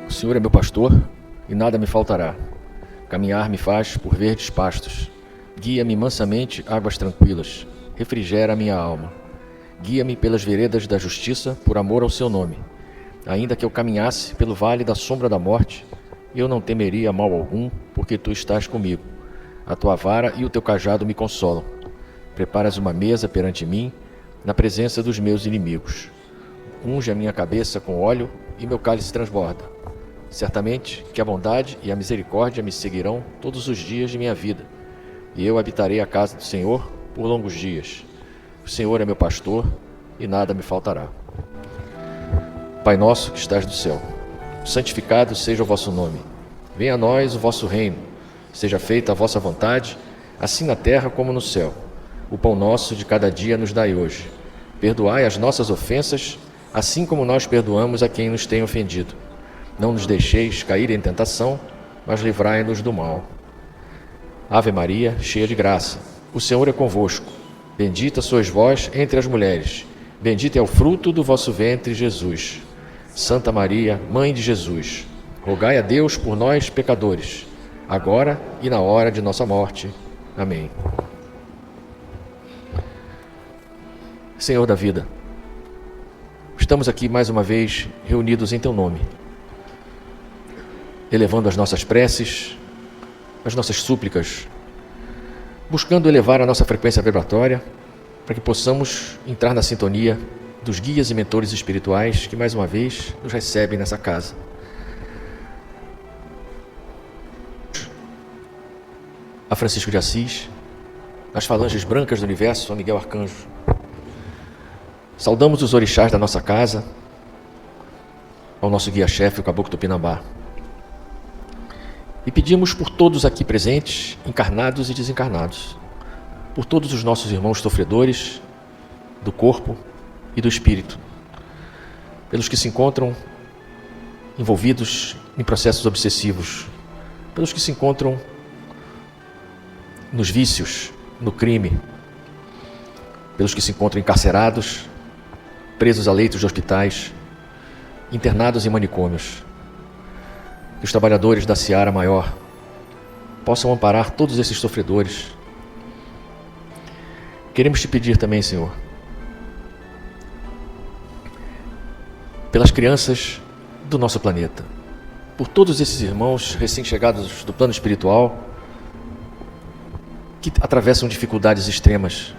O Senhor é meu pastor e nada me faltará. Caminhar me faz por verdes pastos. Guia-me mansamente a águas tranquilas. Refrigera a minha alma. Guia-me pelas veredas da justiça por amor ao seu nome. Ainda que eu caminhasse pelo vale da sombra da morte, eu não temeria mal algum, porque tu estás comigo. A tua vara e o teu cajado me consolam. Preparas uma mesa perante mim, na presença dos meus inimigos. Unge a minha cabeça com óleo e meu cálice transborda. Certamente que a bondade e a misericórdia me seguirão todos os dias de minha vida, e eu habitarei a casa do Senhor por longos dias. O Senhor é meu pastor e nada me faltará. Pai nosso que estás no céu, santificado seja o vosso nome. Venha a nós o vosso reino. Seja feita a vossa vontade, assim na terra como no céu. O pão nosso de cada dia nos dai hoje. Perdoai as nossas ofensas, assim como nós perdoamos a quem nos tem ofendido. Não nos deixeis cair em tentação, mas livrai-nos do mal. Ave Maria, cheia de graça, o Senhor é convosco. Bendita sois vós entre as mulheres. Bendito é o fruto do vosso ventre, Jesus. Santa Maria, Mãe de Jesus, rogai a Deus por nós, pecadores, agora e na hora de nossa morte. Amém. Senhor da vida, estamos aqui mais uma vez reunidos em Teu nome, elevando as nossas preces, as nossas súplicas, buscando elevar a nossa frequência vibratória para que possamos entrar na sintonia dos guias e mentores espirituais que mais uma vez nos recebem nessa casa. A Francisco de Assis, as falanges brancas do universo, São Miguel Arcanjo. Saudamos os orixás da nossa casa, ao nosso guia-chefe, o Caboclo Tupinambá. E pedimos por todos aqui presentes, encarnados e desencarnados, por todos os nossos irmãos sofredores do corpo e do espírito, pelos que se encontram envolvidos em processos obsessivos, pelos que se encontram nos vícios, no crime, pelos que se encontram encarcerados, presos a leitos de hospitais, internados em manicômios. Que os trabalhadores da Seara Maior possam amparar todos esses sofredores. Queremos te pedir também, Senhor, pelas crianças do nosso planeta, por todos esses irmãos recém-chegados do plano espiritual que atravessam dificuldades extremas,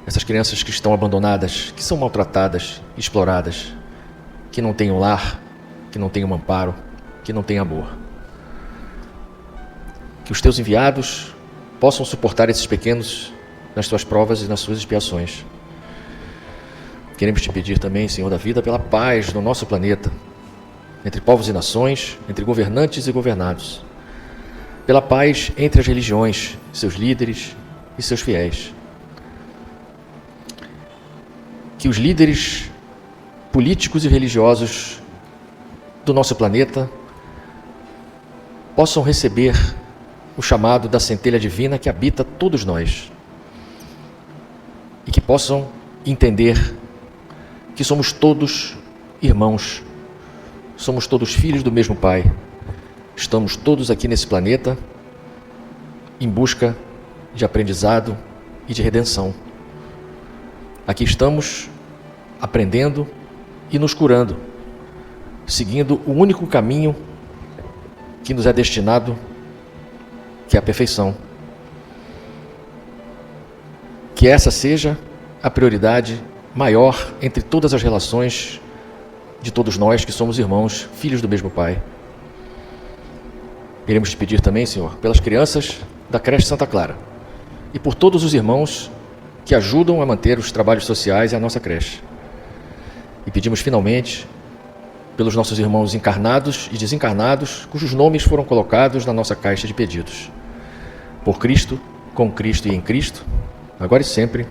essas crianças que estão abandonadas, que são maltratadas, exploradas, que não têm um lar, que não têm um amparo, que não têm amor. Que os teus enviados possam suportar esses pequenos nas tuas provas e nas suas expiações. Queremos te pedir também, Senhor da vida, pela paz no nosso planeta, entre povos e nações, entre governantes e governados, pela paz entre as religiões, seus líderes e seus fiéis. Que os líderes políticos e religiosos do nosso planeta possam receber o chamado da centelha divina que habita todos nós e que possam entender que somos todos irmãos, somos todos filhos do mesmo Pai, estamos todos aqui nesse planeta em busca de aprendizado e de redenção. Aqui estamos aprendendo e nos curando, seguindo o único caminho que nos é destinado, que é a perfeição. Que essa seja a prioridade maior entre todas as relações de todos nós que somos irmãos, filhos do mesmo Pai. Queremos te pedir também, Senhor, pelas crianças da creche Santa Clara e por todos os irmãos que ajudam a manter os trabalhos sociais e a nossa creche. E pedimos finalmente pelos nossos irmãos encarnados e desencarnados, cujos nomes foram colocados na nossa caixa de pedidos. Por Cristo, com Cristo e em Cristo, agora e sempre.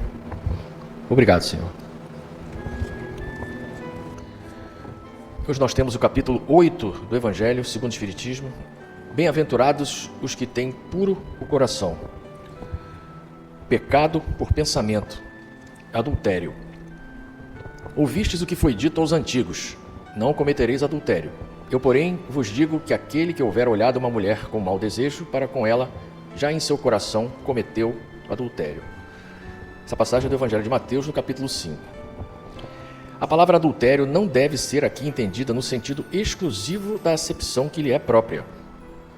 Obrigado, Senhor. Hoje nós temos o capítulo 8 do Evangelho segundo o Espiritismo. Bem-aventurados os que têm puro o coração. Pecado por pensamento, adultério. Ouvistes o que foi dito aos antigos: não cometereis adultério. Eu, porém, vos digo que aquele que houver olhado uma mulher com mau desejo para com ela, já em seu coração cometeu adultério. Essa passagem é do Evangelho de Mateus, no capítulo 5. A palavra adultério não deve ser aqui entendida no sentido exclusivo da acepção que lhe é própria,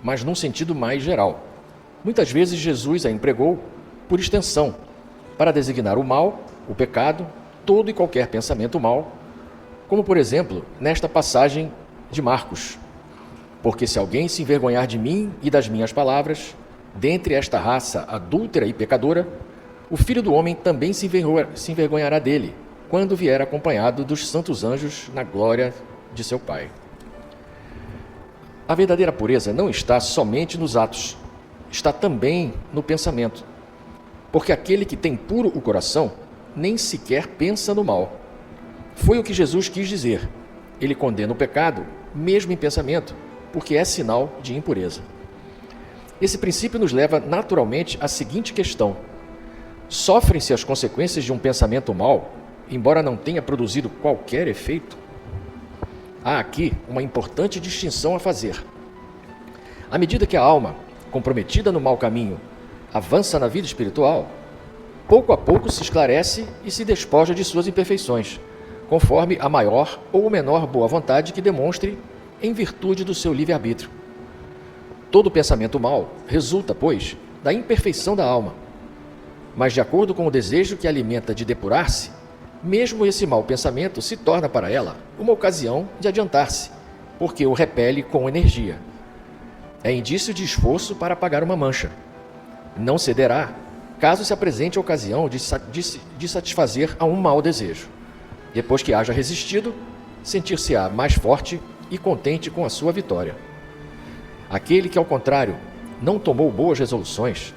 mas num sentido mais geral. Muitas vezes Jesus a empregou por extensão, para designar o mal, o pecado, todo e qualquer pensamento mau, como, por exemplo, nesta passagem de Marcos. Porque se alguém se envergonhar de mim e das minhas palavras, dentre esta raça adúltera e pecadora, o Filho do Homem também se envergonhará dele, quando vier acompanhado dos santos anjos na glória de seu Pai. A verdadeira pureza não está somente nos atos, está também no pensamento. Porque aquele que tem puro o coração, nem sequer pensa no mal. Foi o que Jesus quis dizer. Ele condena o pecado, mesmo em pensamento, porque é sinal de impureza. Esse princípio nos leva naturalmente à seguinte questão: sofrem-se as consequências de um pensamento mau, embora não tenha produzido qualquer efeito? Há aqui uma importante distinção a fazer. À medida que a alma, comprometida no mau caminho, avança na vida espiritual, pouco a pouco se esclarece e se despoja de suas imperfeições, conforme a maior ou menor boa vontade que demonstre em virtude do seu livre-arbítrio. Todo pensamento mau resulta, pois, da imperfeição da alma, mas de acordo com o desejo que alimenta de depurar-se, mesmo esse mau pensamento se torna para ela uma ocasião de adiantar-se, porque o repele com energia. É indício de esforço para apagar uma mancha. Não cederá, caso se apresente a ocasião de satisfazer a um mau desejo. Depois que haja resistido, sentir-se-á mais forte e contente com a sua vitória. Aquele que, ao contrário, não tomou boas resoluções,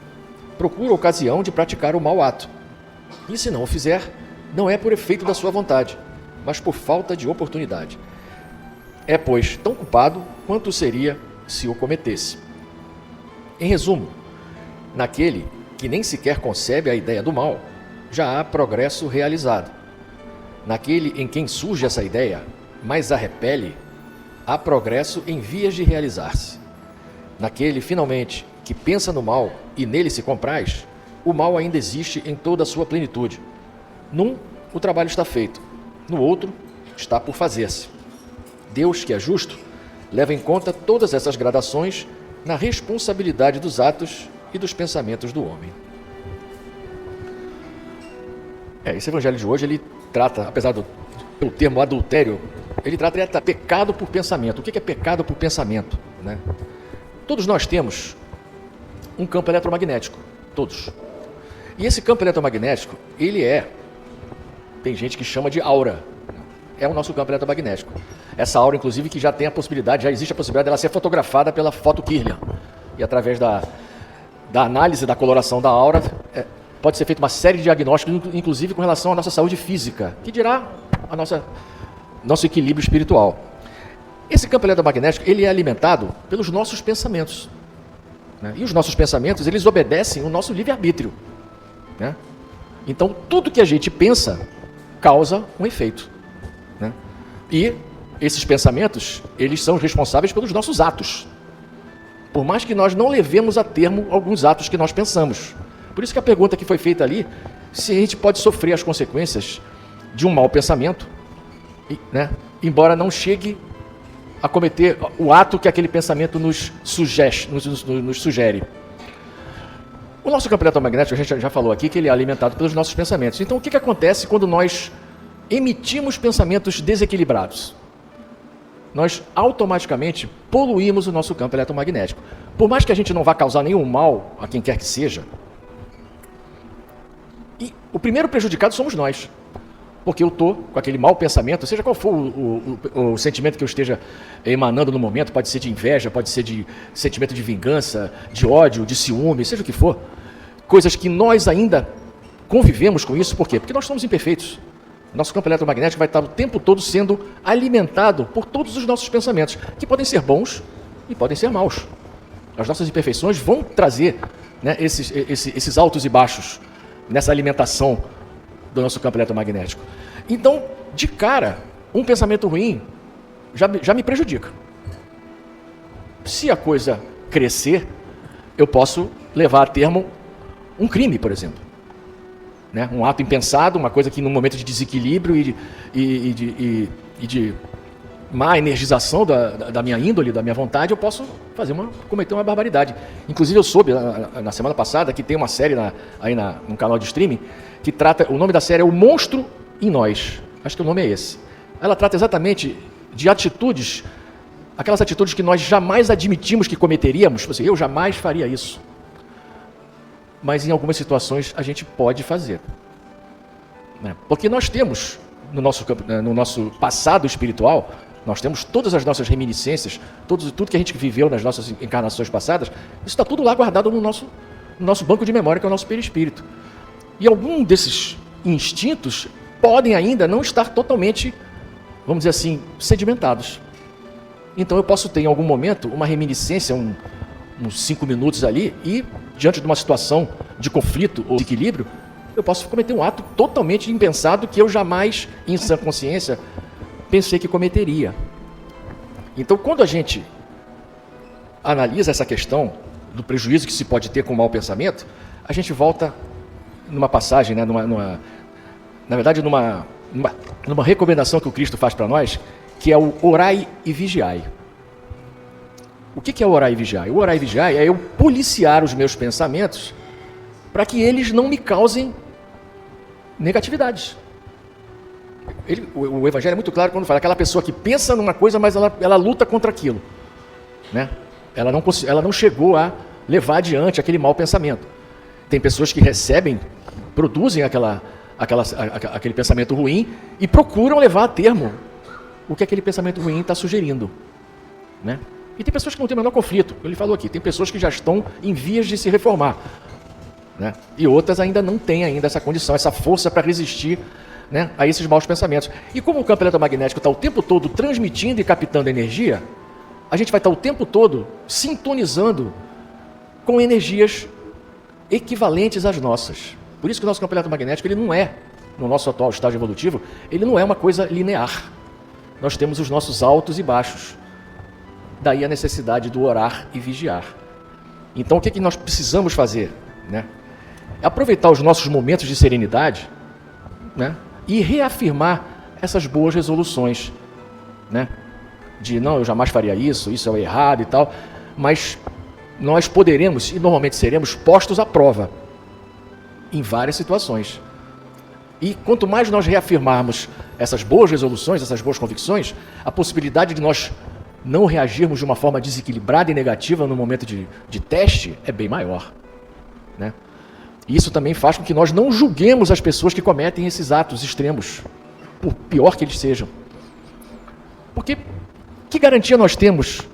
procura a ocasião de praticar o mau ato. E se não o fizer, não é por efeito da sua vontade, mas por falta de oportunidade. É, pois, tão culpado quanto seria se o cometesse. Em resumo, naquele que nem sequer concebe a ideia do mal, já há progresso realizado. Naquele em quem surge essa ideia, mas a repele, há progresso em vias de realizar-se. Naquele, finalmente, que pensa no mal e nele se compraz, o mal ainda existe em toda a sua plenitude. Num, o trabalho está feito, no outro, está por fazer-se. Deus, que é justo, leva em conta todas essas gradações na responsabilidade dos atos e dos pensamentos do homem. Esse evangelho de hoje, ele trata, apesar do termo adultério, ele trata pecado por pensamento. O que é pecado por pensamento, né? Todos nós temos um campo eletromagnético, todos. E esse campo eletromagnético, tem gente que chama de aura. É o nosso campo eletromagnético. Essa aura, inclusive, que já existe a possibilidade dela ser fotografada pela foto Kirlian. E através da análise da coloração da aura, pode ser feita uma série de diagnósticos, inclusive com relação à nossa saúde física, que dirá a nosso equilíbrio espiritual. Esse campo eletromagnético, ele é alimentado pelos nossos pensamentos, né? E os nossos pensamentos, eles obedecem ao nosso livre-arbítrio, né? Então, tudo que a gente pensa causa um efeito, né? E esses pensamentos, eles são responsáveis pelos nossos atos. Por mais que nós não levemos a termo alguns atos que nós pensamos. Por isso que a pergunta que foi feita ali, se a gente pode sofrer as consequências de um mau pensamento, né? Embora não chegue a cometer o ato que aquele pensamento nos sugere. O nosso campo eletromagnético, a gente já falou aqui, que ele é alimentado pelos nossos pensamentos. Então, o que acontece quando nós emitimos pensamentos desequilibrados? Nós automaticamente poluímos o nosso campo eletromagnético. Por mais que a gente não vá causar nenhum mal a quem quer que seja, e o primeiro prejudicado somos nós. Porque eu estou com aquele mau pensamento, seja qual for o sentimento que eu esteja emanando no momento, pode ser de inveja, pode ser de sentimento de vingança, de ódio, de ciúme, seja o que for. Coisas que nós ainda convivemos com isso, por quê? Porque nós somos imperfeitos. Nosso campo eletromagnético vai estar o tempo todo sendo alimentado por todos os nossos pensamentos, que podem ser bons e podem ser maus. As nossas imperfeições vão trazer, né, esses altos e baixos nessa alimentação do nosso campo eletromagnético. Então, de cara, um pensamento ruim já me prejudica. Se a coisa crescer, eu posso levar a termo um crime, por exemplo. Né? Um ato impensado, uma coisa que num momento de desequilíbrio e de má energização da minha índole, da minha vontade, eu posso cometer uma barbaridade. Inclusive eu soube na semana passada que tem uma série num canal de streaming que trata, o nome da série é O Monstro em Nós. Acho que o nome é esse. Ela trata exatamente de atitudes, aquelas atitudes que nós jamais admitimos que cometeríamos. Tipo assim, eu jamais faria isso. Mas em algumas situações a gente pode fazer. Né? Porque nós temos, no nosso passado espiritual, nós temos todas as nossas reminiscências, tudo que a gente viveu nas nossas encarnações passadas, isso está tudo lá guardado no nosso banco de memória, que é o nosso perispírito. E algum desses instintos podem ainda não estar totalmente, vamos dizer assim, sedimentados. Então eu posso ter em algum momento uma reminiscência, uns 5 minutos ali, e diante de uma situação de conflito ou desequilíbrio, eu posso cometer um ato totalmente impensado que eu jamais, em sã consciência, pensei que cometeria. Então, quando a gente analisa essa questão do prejuízo que se pode ter com o mau pensamento, a gente volta numa passagem, né, na verdade, numa recomendação que o Cristo faz para nós, que é o orai e vigiai. O que é o orai e vigiai? O orai e vigiai é eu policiar os meus pensamentos para que eles não me causem negatividades. O Evangelho é muito claro quando fala aquela pessoa que pensa numa coisa, mas ela luta contra aquilo. Né? Ela não chegou a levar adiante aquele mau pensamento. Tem pessoas que produzem aquele pensamento ruim e procuram levar a termo o que aquele pensamento ruim está sugerindo. Né? E tem pessoas que não têm o menor conflito. Ele falou aqui, tem pessoas que já estão em vias de se reformar. Né? E outras ainda não têm essa condição, essa força para resistir, né, a esses maus pensamentos. E como o campo eletromagnético está o tempo todo transmitindo e captando energia, a gente vai estar o tempo todo sintonizando com energias equivalentes às nossas. Por isso que o nosso campo eletromagnético, ele não é, no nosso atual estágio evolutivo, ele não é uma coisa linear. Nós temos os nossos altos e baixos. Daí a necessidade do orar e vigiar. Então o que nós precisamos fazer? Né? É aproveitar os nossos momentos de serenidade, né? E reafirmar essas boas resoluções, né? De não, eu jamais faria isso é errado e tal, mas nós poderemos e normalmente seremos postos à prova em várias situações. E quanto mais nós reafirmarmos essas boas resoluções, essas boas convicções, a possibilidade de nós não reagirmos de uma forma desequilibrada e negativa no momento de teste é bem maior. Né? Isso também faz com que nós não julguemos as pessoas que cometem esses atos extremos, por pior que eles sejam. Porque que garantia nós temos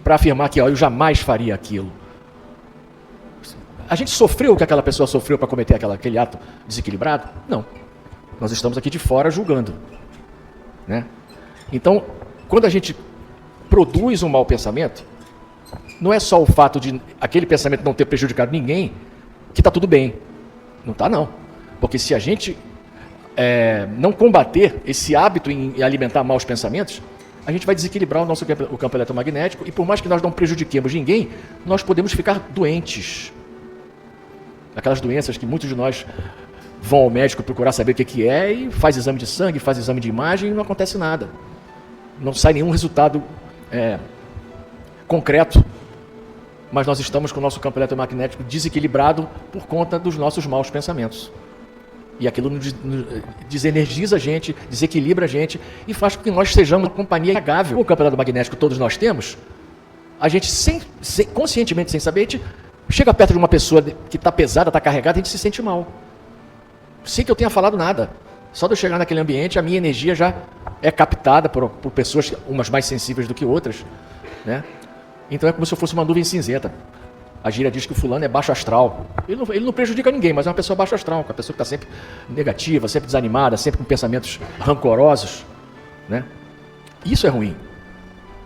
para afirmar que eu jamais faria aquilo? A gente sofreu o que aquela pessoa sofreu para cometer aquele ato desequilibrado? Não. Nós estamos aqui de fora julgando. Né? Então, quando a gente produz um mau pensamento, não é só o fato de aquele pensamento não ter prejudicado ninguém que está tudo bem. Não está, não. Porque se a gente não combater esse hábito em alimentar maus pensamentos, a gente vai desequilibrar o campo eletromagnético e por mais que nós não prejudiquemos ninguém, nós podemos ficar doentes. Aquelas doenças que muitos de nós vão ao médico procurar saber o que é e faz exame de sangue, faz exame de imagem e não acontece nada. Não sai nenhum resultado concreto, mas nós estamos com o nosso campo eletromagnético desequilibrado por conta dos nossos maus pensamentos. E aquilo desenergiza a gente, desequilibra a gente e faz com que nós sejamos uma companhia agável. O campo eletromagnético que todos nós temos, a gente conscientemente, sem saber, a gente chega perto de uma pessoa que está pesada, está carregada, a gente se sente mal. Sem que eu tenha falado nada. Só de eu chegar naquele ambiente, a minha energia já é captada por pessoas, umas mais sensíveis do que outras. Né? Então é como se eu fosse uma nuvem cinzenta. A gíria diz que o fulano é baixo astral. Ele não prejudica ninguém, mas é uma pessoa baixo astral, uma pessoa que está sempre negativa, sempre desanimada, sempre com pensamentos rancorosos. Né? Isso é ruim.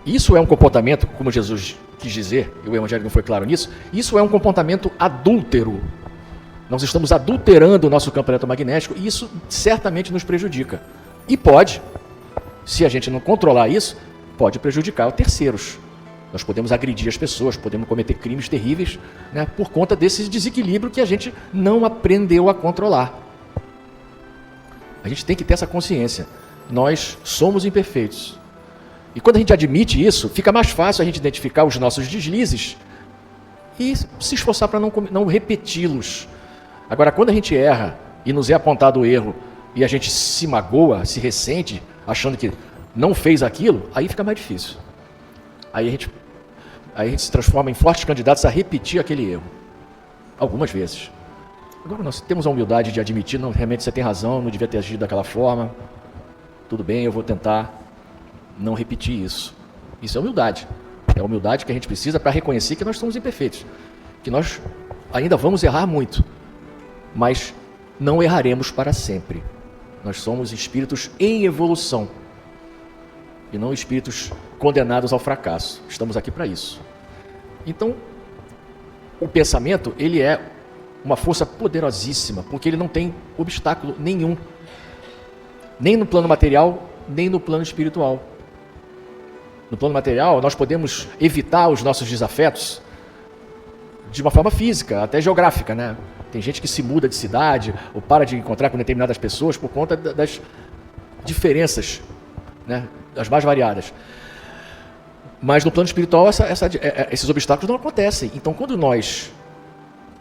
Isso é um comportamento, como Jesus quis dizer, e o Evangelho não foi claro nisso, isso é um comportamento adúltero. Nós estamos adulterando o nosso campo eletromagnético e isso certamente nos prejudica. E pode, Se a gente não controlar isso, pode prejudicar terceiros. Nós podemos agredir as pessoas, podemos cometer crimes terríveis, né, por conta desse desequilíbrio que a gente não aprendeu a controlar. A gente tem que ter essa consciência. Nós somos imperfeitos. E quando a gente admite isso, fica mais fácil a gente identificar os nossos deslizes e se esforçar para não repeti-los. Agora, quando a gente erra e nos é apontado o erro e a gente se magoa, se ressente, achando que não fez aquilo, aí fica mais difícil. Aí a gente se transforma em fortes candidatos a repetir aquele erro. Algumas vezes. Agora nós temos a humildade de admitir, não, realmente você tem razão, não devia ter agido daquela forma. Tudo bem, eu vou tentar não repetir isso. Isso é humildade. É a humildade que a gente precisa para reconhecer que nós somos imperfeitos. Que nós ainda vamos errar muito. Mas não erraremos para sempre. Nós somos espíritos em evolução. E não espíritos condenados ao fracasso. Estamos aqui para isso. Então, o pensamento, ele é uma força poderosíssima, porque ele não tem obstáculo nenhum. Nem no plano material, nem no plano espiritual. No plano material, nós podemos evitar os nossos desafetos de uma forma física, até geográfica, né? Tem gente que se muda de cidade ou para de encontrar com determinadas pessoas por conta das diferenças, né? Das mais variadas. Mas no plano espiritual esses obstáculos não acontecem. Então, quando nós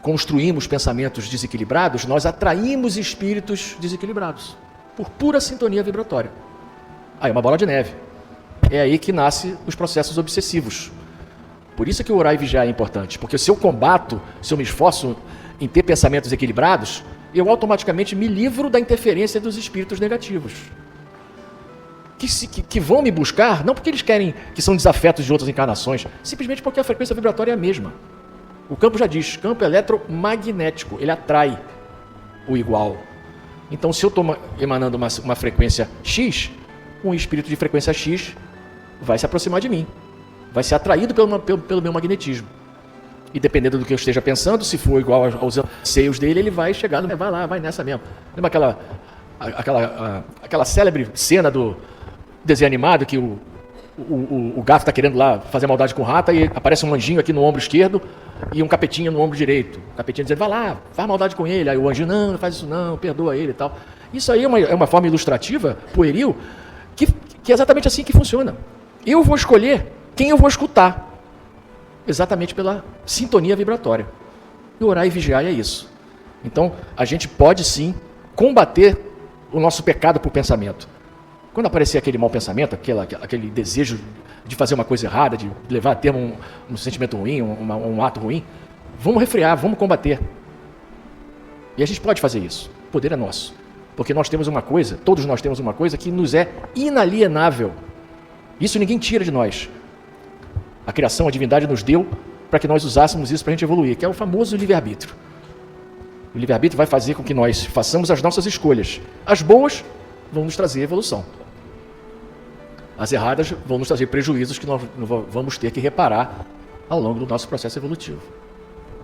construímos pensamentos desequilibrados, nós atraímos espíritos desequilibrados, por pura sintonia vibratória. Aí é uma bola de neve. É aí que nascem os processos obsessivos. Por isso que o orar e vigiar é importante, porque se eu combato, se eu me esforço em ter pensamentos equilibrados, eu automaticamente me livro da interferência dos espíritos negativos. Que vão me buscar, não porque eles querem que são desafetos de outras encarnações, simplesmente porque a frequência vibratória é a mesma. O campo já diz, campo eletromagnético, ele atrai o igual. Então, se eu estou emanando uma frequência X, um espírito de frequência X vai se aproximar de mim, vai ser atraído pelo meu magnetismo. E dependendo do que eu esteja pensando, se for igual aos seios dele, ele vai chegar, vai nessa mesmo. Lembra aquela célebre cena do desenho animado que o gato está querendo lá fazer maldade com o rato e aparece um anjinho aqui no ombro esquerdo e um capetinho no ombro direito. O capetinho dizendo, vai lá, faz maldade com ele. Aí o anjinho, não faz isso não, perdoa ele e tal. Isso aí é uma forma ilustrativa, pueril, que é exatamente assim que funciona. Eu vou escolher quem eu vou escutar, exatamente pela sintonia vibratória. E orar e vigiar é isso. Então, a gente pode sim combater o nosso pecado por pensamento. Quando aparecer aquele mau pensamento, aquele desejo de fazer uma coisa errada, de levar a termo um sentimento ruim, um ato ruim, vamos refrear, vamos combater. E a gente pode fazer isso. O poder é nosso. Porque nós temos uma coisa, todos nós temos uma coisa que nos é inalienável. Isso ninguém tira de nós. A criação, a divindade nos deu para que nós usássemos isso para a gente evoluir, que é o famoso livre-arbítrio. O livre-arbítrio vai fazer com que nós façamos as nossas escolhas. As boas vão nos trazer evolução. As erradas vão nos trazer prejuízos que nós vamos ter que reparar ao longo do nosso processo evolutivo.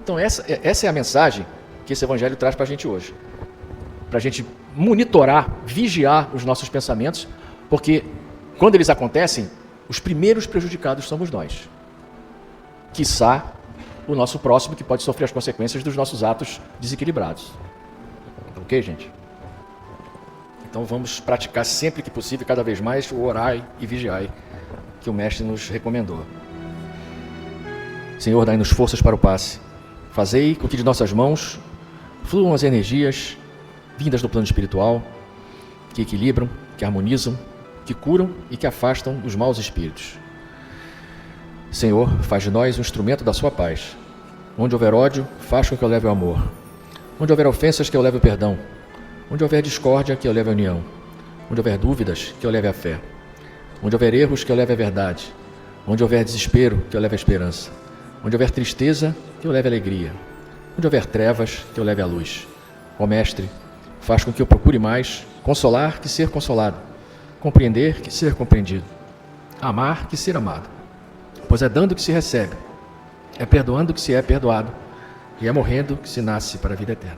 Então essa é a mensagem que esse evangelho traz para a gente hoje. Para a gente monitorar, vigiar os nossos pensamentos, porque quando eles acontecem, os primeiros prejudicados somos nós. Quiçá o nosso próximo, que pode sofrer as consequências dos nossos atos desequilibrados. Ok, gente? Então vamos praticar sempre que possível, cada vez mais, o orai e vigiai, que o Mestre nos recomendou. Senhor, dai-nos forças para o passe. Fazei com que de nossas mãos fluam as energias vindas do plano espiritual, que equilibram, que harmonizam, que curam e que afastam os maus espíritos. Senhor, faz de nós um instrumento da sua paz. Onde houver ódio, faz com que eu leve o amor. Onde houver ofensas, que eu leve o perdão. Onde houver discórdia, que eu leve a união. Onde houver dúvidas, que eu leve a fé. Onde houver erros, que eu leve a verdade. Onde houver desespero, que eu leve a esperança. Onde houver tristeza, que eu leve a alegria. Onde houver trevas, que eu leve a luz. Ó Mestre, faz com que eu procure mais consolar que ser consolado, compreender que ser compreendido, amar que ser amado. Pois é dando que se recebe, é perdoando que se é perdoado, e é morrendo que se nasce para a vida eterna.